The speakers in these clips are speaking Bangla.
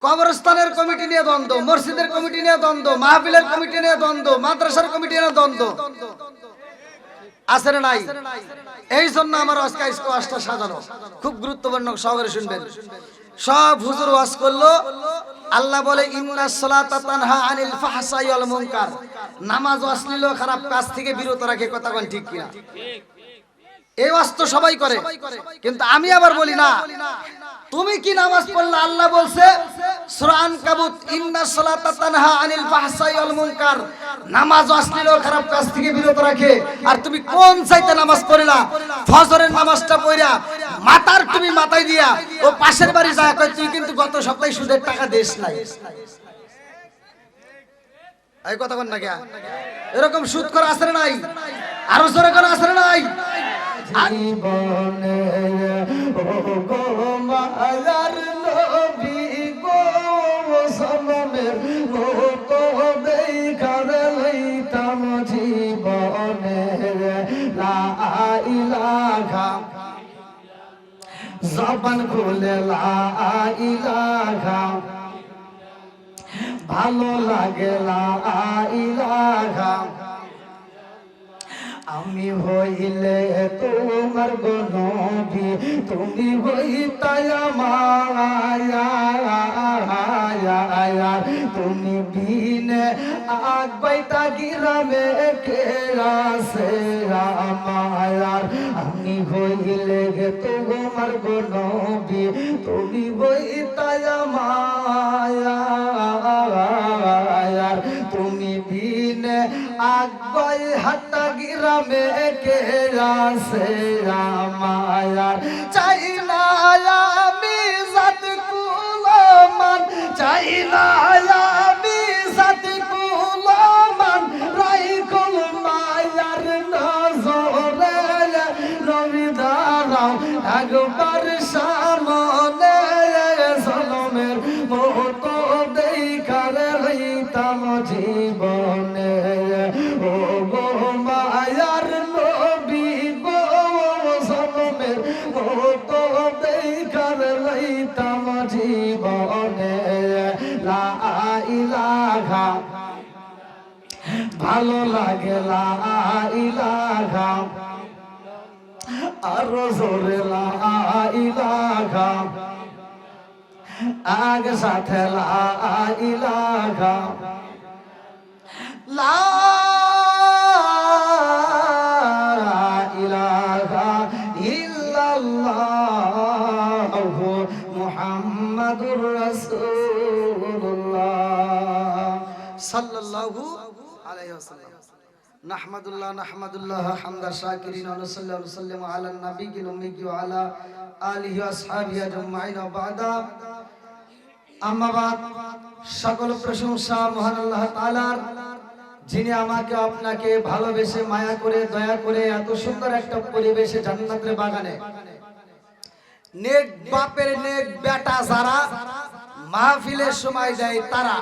কবরস্থানের কমিটি নিয়ে দ্বন্দ্ব, মসজিদের কমিটি নিয়ে দ্বন্দ্ব, মাহফিলের কমিটি নিয়ে দ্বন্দ্ব, মাদ্রাসার কমিটি নিয়ে দ্বন্দ্ব আছে না নাই? এই জন্য আমার আজকে ওয়াজটা সাজানো খুব গুরুত্বপূর্ণ, সহকারে শুনবেন। সব হুজুর ওয়াজ করলো, আল্লাহ বলে ইন্নাস সালাতা তানহা আনিল ফাহশাই ওয়াল মুনকার, নামাজ অশ্লীল ও খারাপ কাজ থেকে বিরত রাখে। কথা কোন ঠিক কিনা? এই ওয়াজ তো সবাই করে, কিন্তু আমি আবার বলি না, তুমি কি নামাজ পড়লে? আল্লাহ বলছে সূরা আনকাবুত, ইন্নাস সালাতা তানহা আনিল ফাহশাই ওয়াল মুনকার, নামাজ অশ্লীল ও খারাপ কাজ থেকে বিরত রাখে। আর তুমি কোন চাইতে নামাজ পড়লা? ফজরের নামাজটা পড়া মাথার তুমি মাথায় দিয়া ও পাশের বাড়ি যায় কই তুই কিন্তু গত সপ্তাহে সুদের টাকা দেশ নাই। এই কথা কোন না? এরকম সুদ করা আছে না নাই? আরো জোরে করা আছে না নাই? জীবনে ও গো মায়ার নবী গো সালামের মতো দেখার লইতাম জীবনে লা ইলাহা, জবান খুলে লা ইলাহা, ভালো লাগে লা ইলাহা। আমি হইলে তোমার গো নবী, তুমি হইতাই আমার, তুমি বিনে আগবাইতা গিরামে কে আছে আমার। আমি হইলে তোমার গো নবী, তুমি হইতাই আমার, তুমি বিনে আগবাই হাটা গিরামে কে আছে আমার। চাই না আমি জাত কুলমান, চাই না আমি জাত কুলমান, রাইকুল মায়ার নজরে নবী দাঁড়াও একবার সামনে, জলমের মতো দেখার লইতাম জীবনে ও গো মায়ার নবী গো জলমের মতো দেখার লইতাম জীবনে লা ইলাহা, ভালো লাগে লা ইলাহা, আরো জোরে লা ইলাহা, আগ সাথে লা ইলাহা, লা ইলাহা ইল্লাল্লাহু মুহাম্মাদুর রাসূলুল্লাহ সাল্লাল্লাহু আলাইহি ওয়াসাল্লাম। নাহমাদুল্লাহ হামদা শাকিরিন ওয়া নুসাল্লি ওয়া নুসাল্লিমু আলা নাবিয়িল উম্মি ওয়া আলা আলিহি ওয়া আসহাবিহি আজমাইন ওয়া বা'দা। আম্মা বাদ, সকল প্রশংসা মহান আল্লাহ তাআলার, যিনি আমাকে আপনাকে ভালোবেসে মায়া করে দয়া করে এত সুন্দর একটা পরিবেশে জান্নাতের বাগানে নেক বাপের নেক বেটা যারা মাহফিলের সময় দেয় তারা,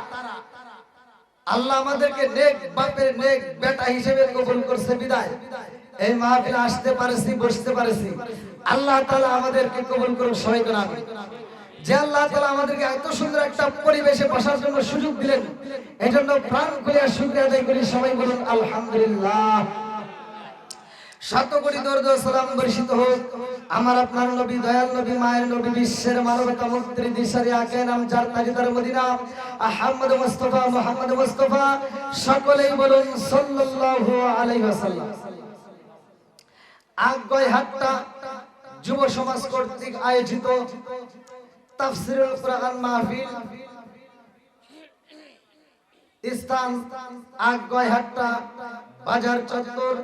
আল্লাহ আমাদেরকে নেক বাপের নেক বেটা হিসেবে কবুল করছে বিদায় এই মাহফিলে আসতে পারেছি, বসতে পারেছি। আল্লাহ তাআলা আমাদেরকে কবুল করুন, সবাই বলেন আমিন। যে আল্লাহ তাআলা আমাদেরকে এত সুন্দর একটা পরিবেশে বসার জন্য সুযোগ দিলেন, এজন্য প্রাণ খুলে শুকরিয়া আদায় করি, সবাই বলুন আলহামদুলিল্লাহ। শত কোটি দরুদ ও সালাম বর্ষিত হোক আমার আপনার নবী, দয়াল নবী, মায়ের নবী, বিশ্বের মানবতা মুক্তির দিশারি আকে নাম যার তাজদার মদিনা আহমদ মুস্তাফা, মুহাম্মদ মুস্তাফা, সকলেই বলুন সাল্লাল্লাহু আলাইহি ওয়াসাল্লাম। আগয় হাট্টা যুব সমাজ কর্তৃক আয়োজিত তাফসীরুল কুরআন মাহফিল, স্থান আগয় হাট্টা বাজার চত্বর,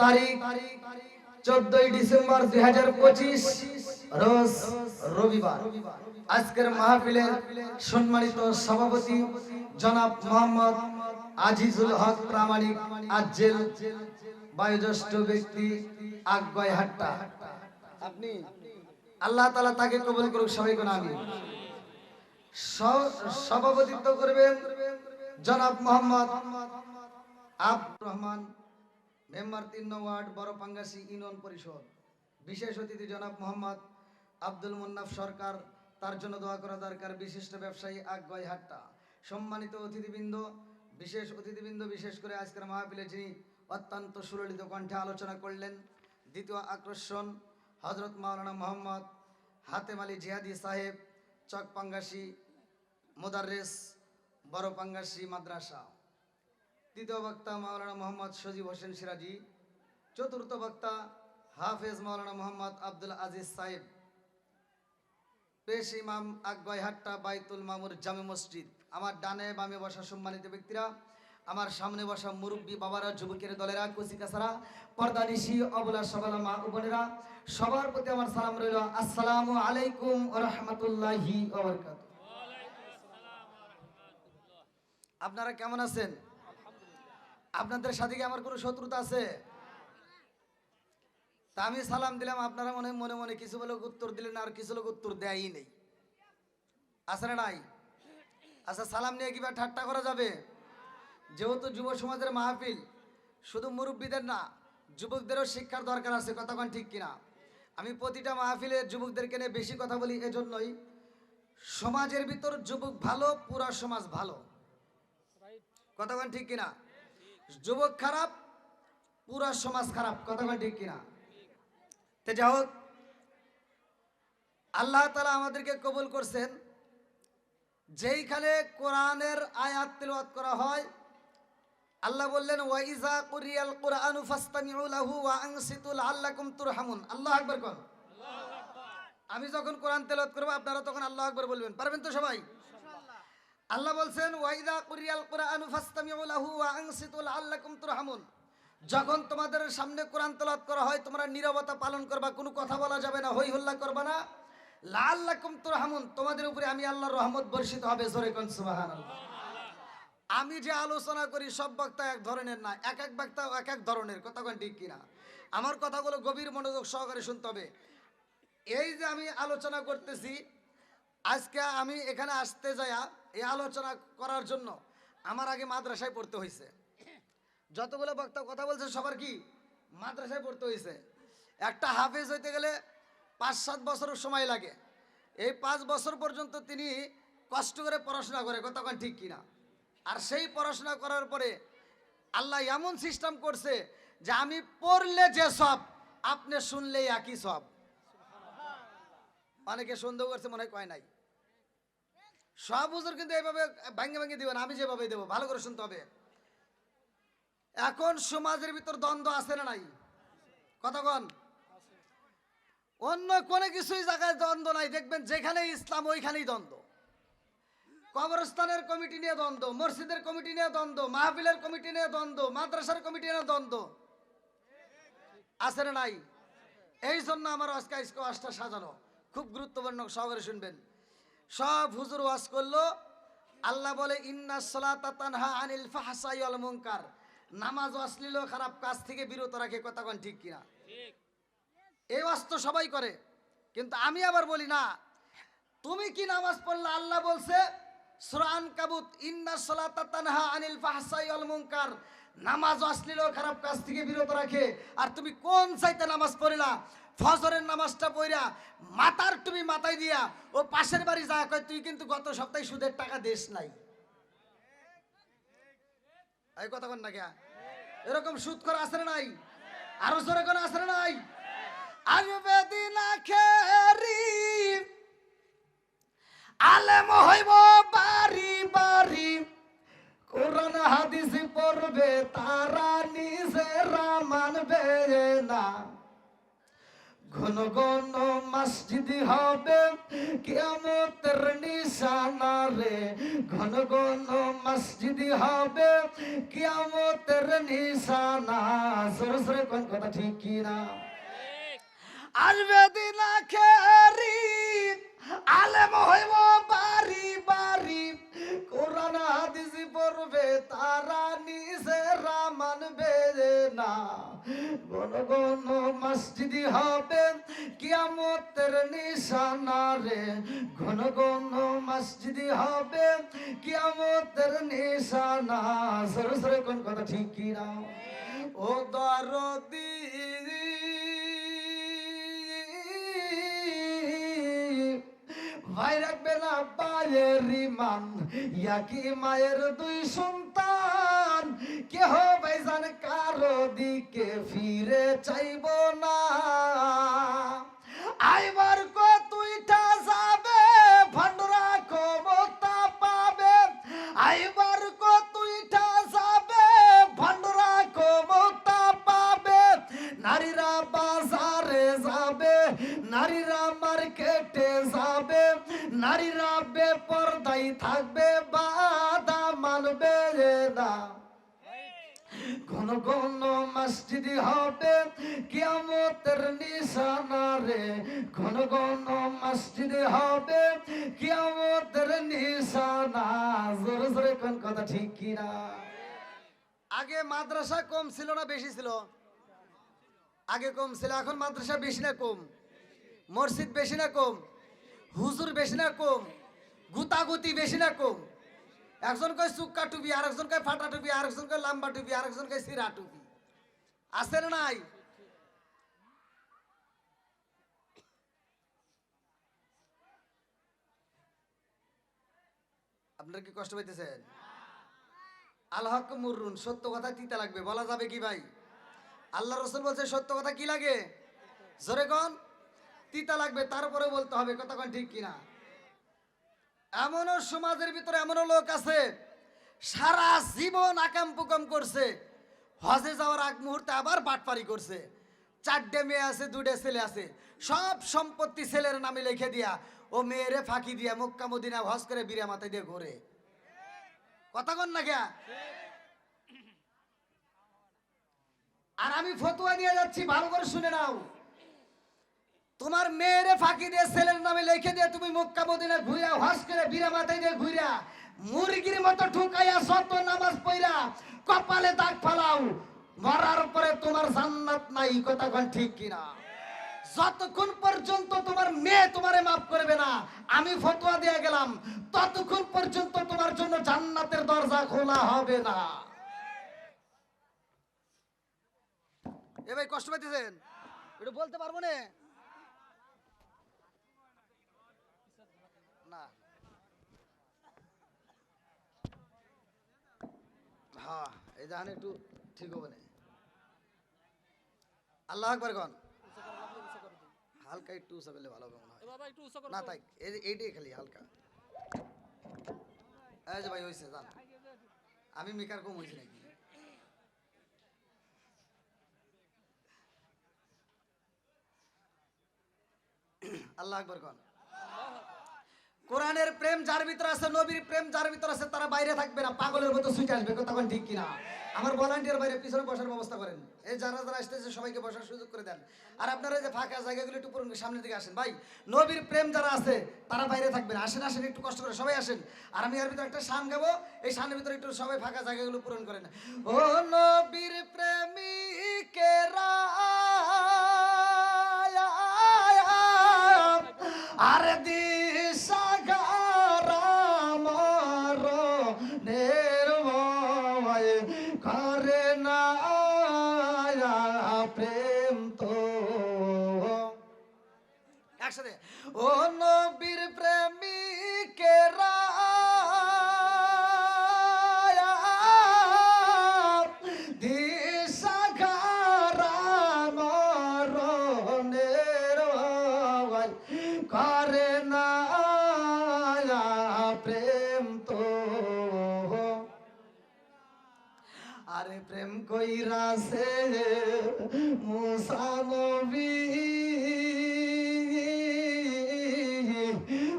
তারিখ 14 ডিসেম্বর 2025 রোজ রবিবার। আজকের মাহফিলের সম্মানিত সভাপতি জনাব মোহাম্মদ আজিজুল হক প্রামাণিক আজ্জেল, বয়োজ্যেষ্ঠ ব্যক্তি, আগয় হাট্টা। আপনি আল্লাহ তাআলা তাকে কবুল করুক, সবাই বলুন আমিন। সভাপতিত্ব করবেন জনাব মোহাম্মদ আব্দুর রহমান, মেম্বার 3 নং ওয়ার্ড বড়পাঙ্গাসি ইউনিয়ন পরিষদ। বিশেষ অতিথি জনাব মোহাম্মদ আব্দুল মুন্নাফ সরকার, তার জন্য দোয়া করা দরকার। বিশিষ্ট ব্যবসায়ী আকগয় হাট্টা, সম্মানিত অতিথিবৃন্দ, বিশেষ করে আজকের মাহফিলে যিনি অত্যন্ত সুললিত কণ্ঠে আলোচনা করলেন, দ্বিতীয় আকর্ষণ হজরত মাওলানা মোহাম্মদ হাতেম আলী জিহাদি সাহেব, চকপাঙ্গাসী মোদাররেস, বড় পাঙ্গাসী মাদ্রাসা। তৃতীয় বক্তা মাওলানা মোহাম্মদ সজীব হোসেন সিরাজি। চতুর্থ বক্তা হাফেজ মাওলানা মোহাম্মদ আব্দুল আজিজ সাহেব। পেশ ইমাম আকগয় হাট্টা বাইতুল মামুর জামে মসজিদ। আমার ডানে বামে বসা সম্মানিত ব্যক্তিরা, আমার সামনে বসা মুরব্বী বাবারা, যুবকের দলেরা, কচিকাছারা, পর্দানিশি, অবলা সবালা মা ও বোনেরা, সবার প্রতি আমার সালাম রইল। আসসালামু আলাইকুম ওয়া রাহমাতুল্লাহি ওয়া বারাকাতুহু। আপনারা কেমন আছেন? আপনাদের সাথে কি আমার কোনো শত্রুতা আছে? তা আমি সালাম দিলাম, আপনারা মনে মনে কিছু লোক উত্তর দিলেন, আর কিছু লোক উত্তর দেয়ই নেই। আছে না নাই? আচ্ছা, সালাম নিয়ে কিবা ঠাট্টা করা যাবে? যেহেতু যুব সমাজের মাহফিল, শুধু মুরব্বীদের না, যুবকদেরও শিক্ষার দরকার আছে। কতক্ষণ ঠিক কিনা? আমি প্রতিটা মাহফিলে যুবকদেরকে নিয়ে বেশি কথা বলি এজন্যই, সমাজের ভিতর যুবক ভালো, পুরা সমাজ ভালো। কতক্ষণ ঠিক কিনা? যুবক খারাপ, পুরা সমাজ খারাপ। কতক্ষণ ঠিক কিনা? তো যাই হোক, আল্লাহ তাআলা আমাদেরকে কবুল করছেন। যেইখানে কোরআনের আয়াত তিলাওয়াত করা হয়, আল্লাহ বললেন ওয়াইজা কুরিয়াল কুরআনু ফাসতামিউ লাহু ওয়া আনসিতু লাআল্লাকুম তুরহামুন। আল্লাহু আকবার কোন। আমি যখন কোরআন তেলাওয়াত করব, আপনারা তখন আল্লাহু আকবার বলবেন। পারবেন তো সবাই? ইনশাআল্লাহ। আল্লাহ বলছেন ওয়াইজা কুরিয়াল কুরআনু ফাসতামিউ লাহু ওয়া আনসিতু লাআল্লাকুম তুরহামুন। যখন তোমাদের সামনে কোরআন তেলাওয়াত করা হয়, তোমরা নীরবতা পালন করবা, কোনো কথা বলা যাবে না, হই হল্লা করবা না। লাআল্লাকুম তুরহামুন, তোমাদের উপরে আমি আল্লাহর রহমত বর্ষিত হবে। জোরে কোন সুবহানাল্লাহ। আমি যে আলোচনা করি সব বক্তা এক ধরনের না, এক এক বক্তা এক এক ধরনের। কতক্ষণ ঠিক কিনা? আমার কথাগুলো গভীর মনোযোগ সহকারে শুনতে হবে। এই যে আমি আলোচনা করতেছি, আজকে আমি এখানে আসতে যায়া এই আলোচনা করার জন্য আমার আগে মাদ্রাসায় পড়তে হয়েছে। যতগুলো বক্তা কথা বলছে সবার কি মাদ্রাসায় পড়তে হয়েছে। একটা হাফেজ হইতে গেলে 5-7 বছরের সময় লাগে। এই 5 বছর পর্যন্ত তিনি কষ্ট করে পড়াশোনা করে। কতক্ষণ ঠিক কিনা? আর সেই পড়াশোনা করার পরে আল্লাহ এমন সিস্টেম করছে যে আমি পড়লে যে সব, আপনি শুনলেই একই সব। অনেকে সন্দেহ করছে, মনে হয় কয় নাই। সব হুজুর কিন্তু এইভাবে ভাঙ্গে ভাঙ্গে দিবেন, আমি যেভাবে দেবো, ভালো করে শুনতে হবে। এখন সমাজের ভিতর দ্বন্দ্ব আছে না নাই? কতক্ষণ? অন্য কোনো কিছুই জায়গায় দ্বন্দ্ব নাই। দেখবেন যেখানে ইসলাম ওইখানেই দ্বন্দ্ব। কবরস্থানের কমিটি নিয়ে দ্বন্দ্ব, মসজিদের কমিটি নিয়ে দ্বন্দ্ব, মাহফিলের কমিটি নিয়ে দ্বন্দ্ব, মাদ্রাসার কমিটি নিয়ে দ্বন্দ্ব। আছে না নাই? এই জন্য আমার আজকে ওয়াজটা সাজানো খুব গুরুত্বপূর্ণ, সহকারে শুনবেন। সব হুজুর ওয়াজ করলো। আল্লাহ বলে ইন্নাস সালাতা তানহা আনিল ফাহশাই ওয়াল মুনকার, নামাজ অশ্লীল খারাপ কাজ থেকে বিরত রাখে। কতক্ষণ ঠিক কিনা? এই ওয়াজ তো সবাই করে, কিন্তু আমি আবার বলি না। তুমি কি নামাজ পড়লে? আল্লাহ বলছে সূরা আনকাবুত, ইন্নাস সালাতা তানহা আনিল ফাহশাই ওয়াল মুনকার, নামাজ অশ্লীল খারাপ কাজ থেকে বিরত রাখে। আর তুমি কোন চাইতে নামাজ পড়লা? ফজরের নামাজটা পড়া মাথার তুমি মাথায় দিয়া ও পাশের বাড়ি যা কয়, তুই কিন্তু গত সপ্তাহে সুদের টাকা দেশ নাই। এই কথা কোন না কে? এরকম সুদ করা আছে না নাই? আরো জোরে কোন আছে না নাই? আসবে দিন আখেরি, আলেম হইব বাড়ি বাড়ি, কোরআন হাদিস পড়বে তারা নিজেরা মানবে না। ঘন ঘন মসজিদ হবে কিয়ামতের নিশানা রে, ঘন ঘন মসজিদ হবে কিয়ামতের নিশানা। সরে সরে কোন কথা ঠিক কিনা? আসবে দিন আখেরি, আলেম হইব বাড়ি বাড়ি, কোরআন হাদিস পড়বে তারা নিজেরা মানবে না। ঘন ঘন মসজিদ হবে কিয়ামতের নিশানা রে, ঘন ঘন মসজিদ হবে কিয়ামতের নিশানা। সরে সরে কোন কথা ঠিক কিনা? ও দরদি ভাই রাখবে না ভাইয়ের ইমান, একই মায়ের দুই সন্তান, কেহ ভাইজান কারো দিকে ফিরে চাইবো না। আইবার কতইটা যাবে ভান্ডরা ক্ষমতা পাবে, আইবার কতইটা যাবে ভান্ডরা ক্ষমতা পাবে। নারীরা বাজারে যাবে, নারীরা মার্কেটে যাবে, নারীরা বেপরদাই থাকবে, বাধা মানবে না। ঘন ঘন মসজিদ হবে কিয়ামতের নিশানা রে, ঘন ঘন মসজিদ হবে কিয়ামতের নিশানা। জোরে জোরে কোন কথা ঠিক কি না? আগে মাদ্রাসা কম ছিল না বেশি ছিল? আগে কম ছিল, এখন মাদ্রাসা বেশি না কম? মসজিদ বেশি না কম? হুজুর বেশি না কম? গুতাগুতি বেশি না কম? একজন কয় চুক্কা টুপি, আর একজন কয় ফাটা টুপি, আর একজন কয় লম্বা টুপি, আর একজন কয় সিরা টুপি। আছে না নাই? আপনারা কি কষ্ট পাইতেছেন? আল হক মুররুন, সত্য কথা তিতা লাগবে, বলা যাবে কি ভাই? আল্লাহ রসুল বলছে সত্য কথা কি লাগে? জোরে কোন? তিতা লাগবে, তারপরে বলতে হবে। কথা কোন ঠিক কিনা? এমনও সমাজের ভিতরে এমনও লোক আছে সারা জীবন আকাম পুকাম করছে, হজে যাওয়ার আগ মুহূর্তে আবার বাটপারি করছে। 4টে মেয়ে আছে, 2টে ছেলে আছে, সব সম্পত্তি ছেলের নামে লিখে দিয়া ও মেয়েরে ফাঁকি দিয়া মক্কা মদিনা হজ করে বিরা মাথায় দিয়ে ঘোরে। কথা কন না কে? আর আমি ফতোয়া নিয়ে যাচ্ছি, ভালো করে শুনে নাও। তোমার মেয়েরে ফাঁকি দিয়ে ছেলের নামে লিখে দিয়ে তুমি মক্কা মদিনা ঘুরিয়া হজ করে বিরা মাথায় দিয়ে ঘুরিয়া মুরগির মতো ঠুকাইয়া শত নামাজ পড়া কপালে দাগ ফালাও, মরার পরে তোমার জান্নাত নাই। কথা কোন ঠিক কিনা? যতক্ষণ পর্যন্ত তোমার মেয়ে তোমারে মাফ করবে না, আমি ফতোয়া দিয়ে গেলাম, ততক্ষণ পর্যন্ত তোমার জন্য জান্নাতের দরজা খোলা হবে না। এ ভাই কষ্ট পাইতেছেন? এটা বলতে পারবো না। হ্যাঁ, এই জাহান একটু ঠিক হবে না। আল্লাহ আকবার কোন? হালকা একটু উঁচা করলে ভালো হবে মনে হয়। না তাই এইটাই খালি হালকা। এই যে ভাই হয়েছে, জান আমি মেকার কম হয়েছি নাকি? আল্লাহ আকবার কোন? কোরআনের প্রেম যার ভিতর আছে, নবীর প্রেম যার ভিতর আছে, তারা বাইরে থাকবে না, পাগলের মতো ছুটে আসবে। কথা কোন ঠিক কিনা? আমার ভলান্টিয়ার বাইরে পিছনে বসার ব্যবস্থা করেন, এই যারা যারা আসতেছে সবাইকে বসার সুযোগ করে দেন। আর আপনারা যে ফাঁকা জায়গাগুলো একটু পুরো সামনের দিকে আসেন। ভাই নবীর প্রেম যারা আছে তারা বাইরে থাকবে না, আসেন আসেন একটু কষ্ট করে সবাই আসেন। আর আমি এর ভিতরে একটা শান গাবো, এই শানের ভিতরে একটু সবাই ফাঁকা জায়গাগুলো পূরণ করেন। ও নবীর প্রেমিকেরা আর দিশা করে না প্রেম তো একসাথে। ও নবীর প্রেমিকেরা দিশা খারা মরণের করে না প্রেম তো। আরে প্রেম কইরাছে মুসা নবী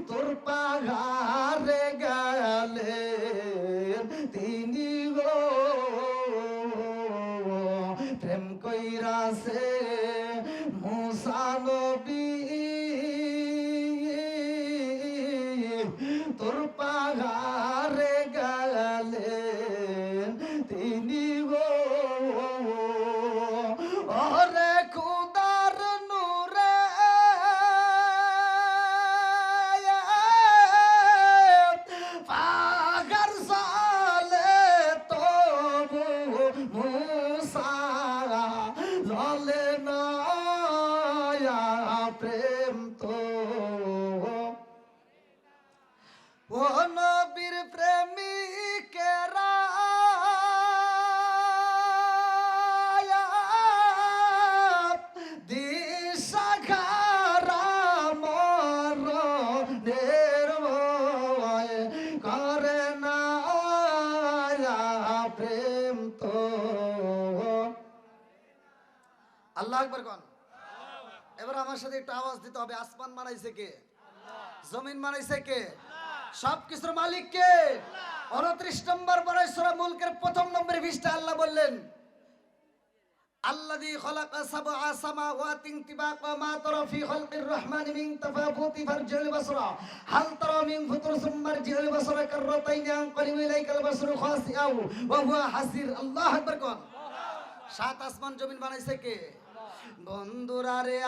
তোর পাহাড়ে গেলেন তিনি গো। প্রেম কইরাছে মুসা নবী তোর পাহাড়ে গেলেন তিনি গো। ওরে খুদার নূরে পাগার সালে তবু মুসা ললে না প্রেম তো। প্রেম তো আল্লাহ আকবার কোন। এবার আমার সাথে একটু আওয়াজ দিতে হবে। আসমান বানাইছে কে? জমিন বানাইছে কে? সবকিছুর মালিক কে? 29 নম্বর পরে সূরা মুলকের প্রথম নম্বরে পৃষ্ঠা আল্লাহ বললেন, আল্লাযী খালাকা সাবআ সামাওয়াতিন তিবাকা মা তারা ফি খালকির রহমানি মিন তাফাবুতি ফারজিল বাসরা হাল তারা মিন ফুতুর সুম্মা রজিল বাসরা কাররাতাইন আনকালিবু ইলাইকাল বাসরু খাসিআউ ওয়া হুয়া হাসির। আল্লাহু আকবার কোন। সাত আসমান জমিন বানাইছে কে? বন্ধুরা রে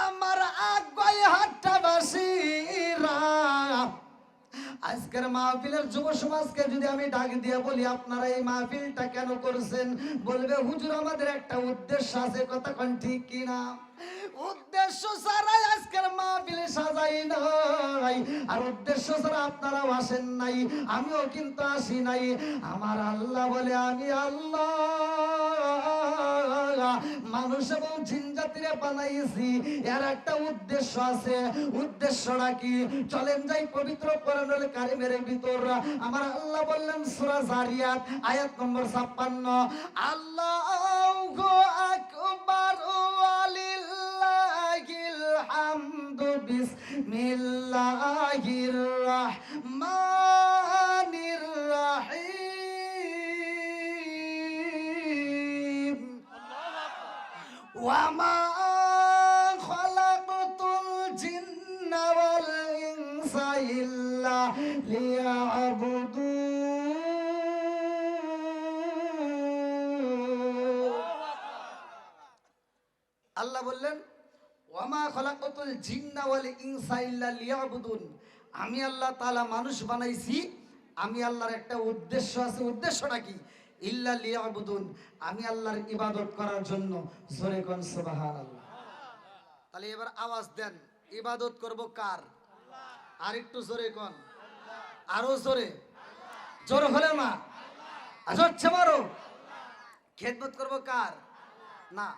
আমার আগায় হাতটা বাসিরা, আজকের মাহফিলের যুব সমাজকে যদি আমি ডাক দিয়ে বলি আপনারা এই মাহফিলটা কেন করছেন, বলবে হুজুর আমাদের একটা উদ্দেশ্য আছে। কথা কোন ঠিক কিনা? উদ্দেশ্য ছাড়া আজকের মাহফিলে সাজাই নাই, আর উদ্দেশ্য ছাড়া আপনারাও আসেন নাই, আমিও কিন্তু আসি নাই। আমার আল্লাহ বলে আমি আল্লাহ মানুষ এবং জিন জাতিরে বানাইছি, এর একটা উদ্দেশ্য আছে। উদ্দেশ্যটা কি? চলেন যাই পবিত্র কোরআনুল কারীমের ভিতর। আমার আল্লাহ বললেন সূরা জারিয়াত আয়াত নম্বর 56, আল্লাহু আকবার ওয়ালিল্লাহিল হামদু বিসমিল্লাহির রাহমানির রাহিম ওয়ামা খালাকতুল জিন্না ওয়াল ইনসা ইল্লা লিয়াবুদুন। আল্লাহ বললেন ওয়ামা খালাকতুল জিন্না ওয়াল ইনসা ইল্লা লিয়াবুদুন, আমি আল্লাহ তাআলা মানুষ বানাইছি, আমি আল্লাহর একটা উদ্দেশ্য আছে। উদ্দেশ্যটা কি? ইল্লা লিয়াবুদুন, আমি আল্লাহর ইবাদত করার জন্য। জোরে কোন সুবহানাল্লাহ। তাহলে এবার আওয়াজ দেন, ইবাদত করব কার? আর একটু জোরে কোন, আরো জোরে, জোর হলে না আচ্ছা মারো। খেদমত করব কার? না,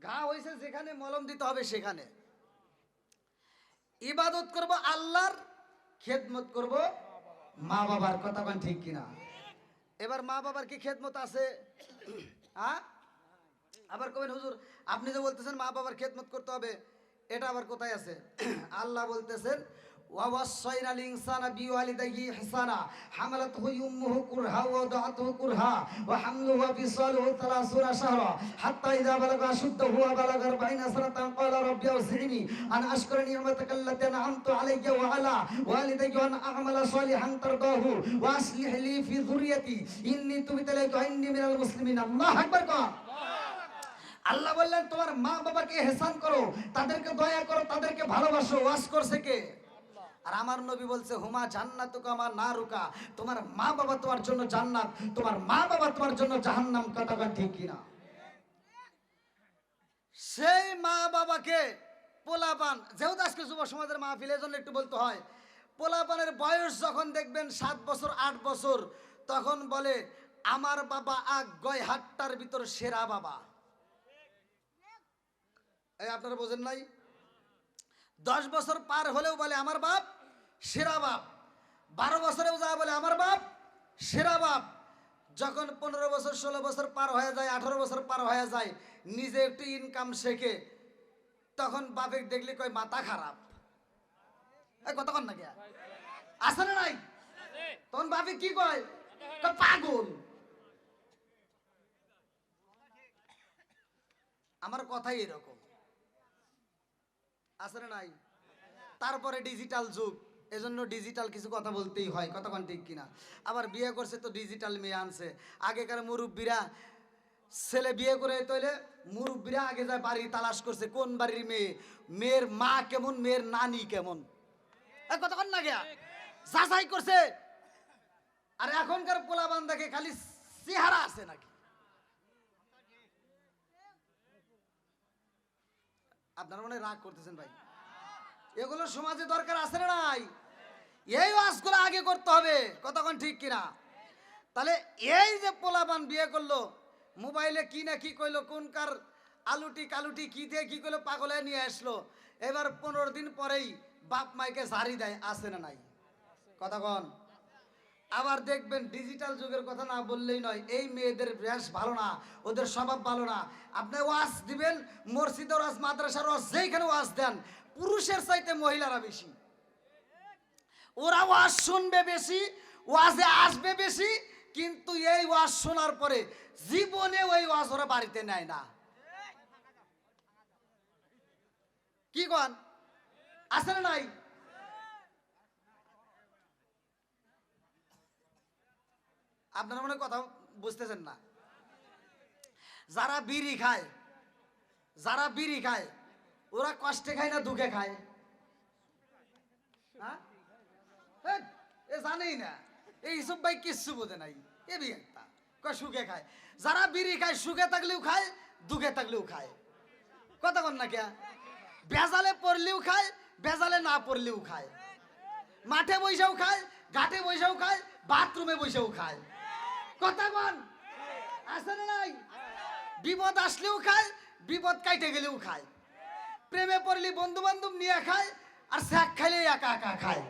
ঘা হয়েছে যেখানে মলম দিতে হবে সেখানে। ইবাদত করব আল্লাহর, খেদমত করব মা বাবার। কথা কোন ঠিক কিনা? এবার মা বাবার কি খেদমত আছে? হ্যাঁ, আবার কবেন হুজুর আপনি যে বলতেছেন মা বাবার খেদমত করতে হবে, এটা আবার কোথায় আছে? আল্লাহ বলতেছেন ওয়াসাইনা আল ইনসানা বিওয়ালিদাইহি ইহসানা হামালাতহু উম্মুহু কুরহা ওয়া ওয়াদাআতুহু কুরহা ওয়া হামলুহু ওয়া ফিসালুহু 30 শাহরা হাত্তা ইযা বালাগা আশুদ্দাহু ওয়া বালাগা 40 সানাতান ক্বালা রাব্বি আউযি'নি আন আশকুরা নি'মাতাকা আল্লাতী আন'আমতু আলাইয়া ওয়া আলা ওয়ালিদাইয়া ওয়া আন আ'মালা সালিহান তারদাহু ওয়া আসলিহ লি ফি যুররিয়াতি ইন্নী তুবতু ইলাইকা ইন্নী মিনাল মুসলিমিন। আল্লাহু আকবার। আল্লাহ বললেন তোমার মা বাবাকে ইহসান করো, তাদেরকে দয়া করো, তাদেরকে ভালোবাসো। ওয়াজ করছে কে? আর আমার নবী বলছে হুমা জান্নাতুকা মা নারুকা, তোমার মা বাবা তোমার জন্য জান্নাত, তোমার মা বাবা তোমার জন্য জাহান্নাম। কথা ঠিক কিনা? সেই মা বাবাকে পোলাপান, যেহেতু আজকে যুব সমাজের মাহফিল, এজন্য একটু বলতে হয়, পোলাপানের বয়স যখন দেখবেন 7 বছর 8 বছর, তখন বলে আমার বাবা গয় হাটটার ভিতর সেরা বাবা। এই আপনারা বোঝেন নাই? 10 বছর পার হলেও বলে আমার বাপ সেরা বাপ, 12 বছরেও যায় বলে আমার বাপ সেরা বাপ। যখন 15 বছর 16 বছর পার হয়ে যায়, 18 বছর পার হয়ে যায়, নিজে একটু ইনকাম শেখে, তখন বাপের দেখলে কয় মাথা খারাপ। কতক্ষণ না গিয়া আসে না নাই? তখন বাপে কি কয়? পাগল। আমার কথাই এরকম, আছে না নাই? তারপরে ডিজিটাল যুগ, এজন্য ডিজিটাল কিছু কথা বলতেই হয়। কতক্ষণ ঠিক কিনা? আবার বিয়ে করছে তো ডিজিটাল মেয়ে আনছে। আগেকার মুরব্বীরা ছেলে বিয়ে করে তৈলে মুরব্বীরা আগে যায় বাড়ি তালাশ করছে, কোন বাড়ির মেয়ে, মেয়ের মা কেমন, মেয়ের নানি কেমন, কতক্ষণ না গিয়া যাচাই করছে। আর এখনকার পোলাবান দেখে খালি চেহারা আছে নাকি। আপনারা মনে রাগ করতেছেন ভাই, এগুলো সমাজে দরকার আছে না নাই? এই ওয়াজগুলো আগে করতে হবে। কতক্ষণ ঠিক কিনা? তাহলে এই যে পোলাপান বিয়ে করলো, মোবাইলে কি না কি কইলো, কোনকার আলুটি কালুটি কি দিয়ে কি করলো, পাগলে নিয়ে আসলো। এবার 15 দিন পরেই বাপ মাইকে ঝাড়ি দেয়, আছে না নাই? কথা কন। আবার দেখবেন ডিজিটাল যুগের কথা না বললেই নয়, এই মেয়েদের বেশ ভালো না, ওদের স্বভাব ভালো না। আপনি ওয়াজ দিবেন, মসজিদের ওয়াজ, মাদ্রাসার ওয়াজ, যেখানে ওয়াজ দেন, পুরুষের চাইতে মহিলারা বেশি। ওরা ওয়াজ শুনবে বেশি, ওয়াজে আসবে বেশি, কিন্তু এই ওয়াজ শোনার পরে জীবনে ওই ওয়াজ ওরা বাড়িতে নেয় না। কি কন, আছে না নাই? আপনারা মনে কথা বুঝতেছেন না। যারা বিড়ি খায়, যারা বিড়ি খায়, ওরা কষ্টে খায় না দুঃখে খায়? হ্যাঁ, এ জানেই না, এইসব ভাই কিচ্ছু বোঝে নাই। এ বি একটা কয় সুখে খায়। যারা বিড়ি খায় সুখে থাকলেও খায়, দুঃখে থাকলেও খায়। কথা কন না কে? বেজালে পড়লেও খায়, বেজালে না পড়লেও খায়। মাঠে বসেও খায়, ঘাটে বসেও খায়, বাথরুমে বসেও খায়। কথা কন, আছে না নাই? বিপদ আসলেও খায়, বিপদ কাইটে গেলেও খায়। প্রেমে পড়লে বন্ধু বান্ধব নিয়ে খায়, আর শাক খাইলে একা একা খায়।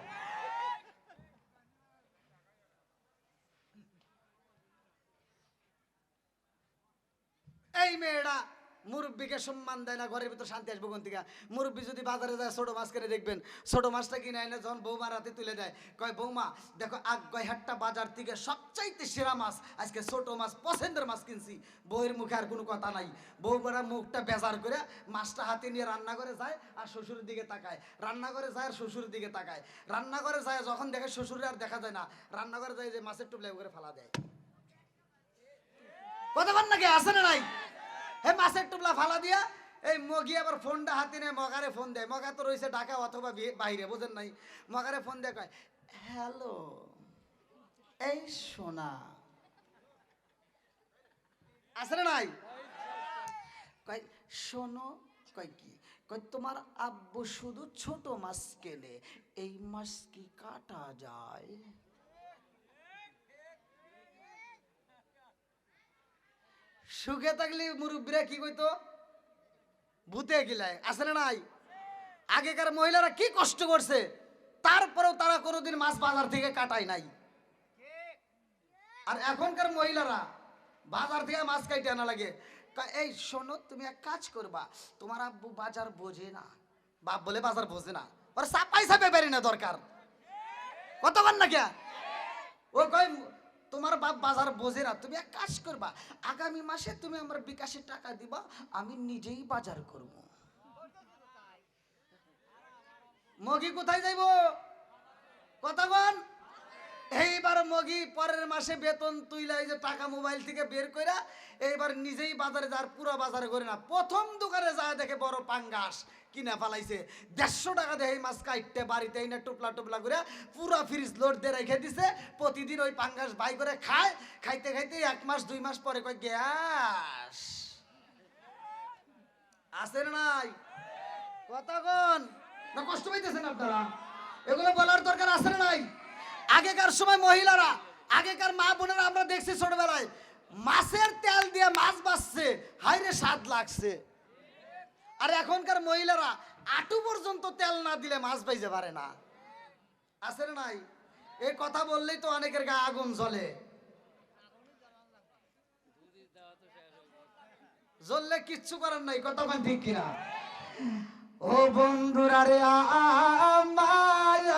এই মেয়েরা মুরব্বীকে সম্মান দেয় না, ঘরের ভিতর শান্তি আসবো কোন থেকে? মুরব্বী যদি বাজারে যায় ছোট মাছ কিনে, দেখবেন ছোট মাছটা কিনে এনে যখন বৌমার হাতে তুলে দেয়, কয় বৌমা দেখো আগহাট্টা বাজার থেকে সবচাইতে সেরা মাছ, আজকে ছোট মাছ, পছন্দের মাছ কিনছি। বউয়ের মুখে আর কোনো কথা নাই। বৌমারা মুখটা বেজার করে মাছটা হাতে নিয়ে রান্না করে যায়, আর শ্বশুরের দিকে তাকায়। রান্নাঘরে যায় আর শ্বশুরের দিকে তাকায়। রান্নাঘরে যায়, যখন দেখে শ্বশুরের আর দেখা যায় না, রান্নাঘরে যায় যে মাছের টুপলা করে ফেলা দেয়। কতক্ষণ নাকি, আছে না নাই? হে মাছের টুপলা ফালা দিয়া এই মগি আবার ফোনটা হাতে নিয়ে মগারে ফোন দেয়। মগা তো রয়েছে ঢাকা অথবা বাইরে, বুঝেন নাই? মগারে ফোন দিয়ে কয়, হ্যালো এই সোনা, আছে না নাই? কয় শোনো, কয় কি? কয় তোমার আব্বু শুধু ছোট মাছ কেনে, এই মাছ কি কাটা যায়? সুখে থাকলে মুরব্বীরা কি কইতো? ভূতে গিলায়, আছে না নাই? আগেকার মহিলারা কি কষ্ট করছে, তারপরেও তারা কোনোদিন মাছ বাজার থেকে কাটায় নাই। আর এখনকার মহিলারা বাজার থেকে মাছ কাইতে আনা লাগে। এই শোনো, তুমি এক কাজ করবা, তোমার আব্বু বাজার বোঝে না। বাপ বলে বাজার বোঝে না, ওর চাপাই চাপে বেরি না দরকার। কতক্ষণ না কে? ও কয় তোমার বাপ বাজার বোঝে না, তুমি এক কাজ করবা, আগামী মাসে তুমি আমার বিকাশে টাকা দিবা, আমি নিজেই বাজার করব। মগি কোথায় যাইব? কতক্ষণ? এইবার মগি পরের মাসে বেতন তুইলা এই যে টাকা মোবাইল থেকে বের কইরা এইবার নিজেই বাজারে যার, পুরো বাজারে করে না, প্রথম দোকানে যায় দেখে বড় পাঙ্গাস কিনা ফেলাইছে। 150 টাকা দিয়ে এই মাছ কাটতে বাড়িতে এই না টুপলা টুপলা করে পুরা ফ্রিজ লোড দিয়ে রেখে দিছে। প্রতিদিন ওই পাঙ্গাস বাই করে খায়। খাইতে খাইতে 1 মাস 2 মাস পরে কয় গ্যাস। আছে না নাই? কতক্ষণ না কষ্ট পাইতেছেন আপনারা? এগুলো বলার দরকার আছে না নাই? আগেকার সময় মহিলারা, আগেকার মা বোনেরা আমরা দেখছি ছোটবেলায় মাছের তেল দিয়ে মাছ বাছছে, হাইরে স্বাদ লাগছে। আর এখনকার মহিলারা আটু পর্যন্ত তেল না দিলে মাছ পাইতে পারে না। আছে না নাই? এই কথা বললেই তো অনেকের গায়ে আগুন জ্বলে। জ্বললে কিচ্ছু করার নাই। কতক্ষণ ঠিক কিনা? ও বন্ধুরা রে, আমায়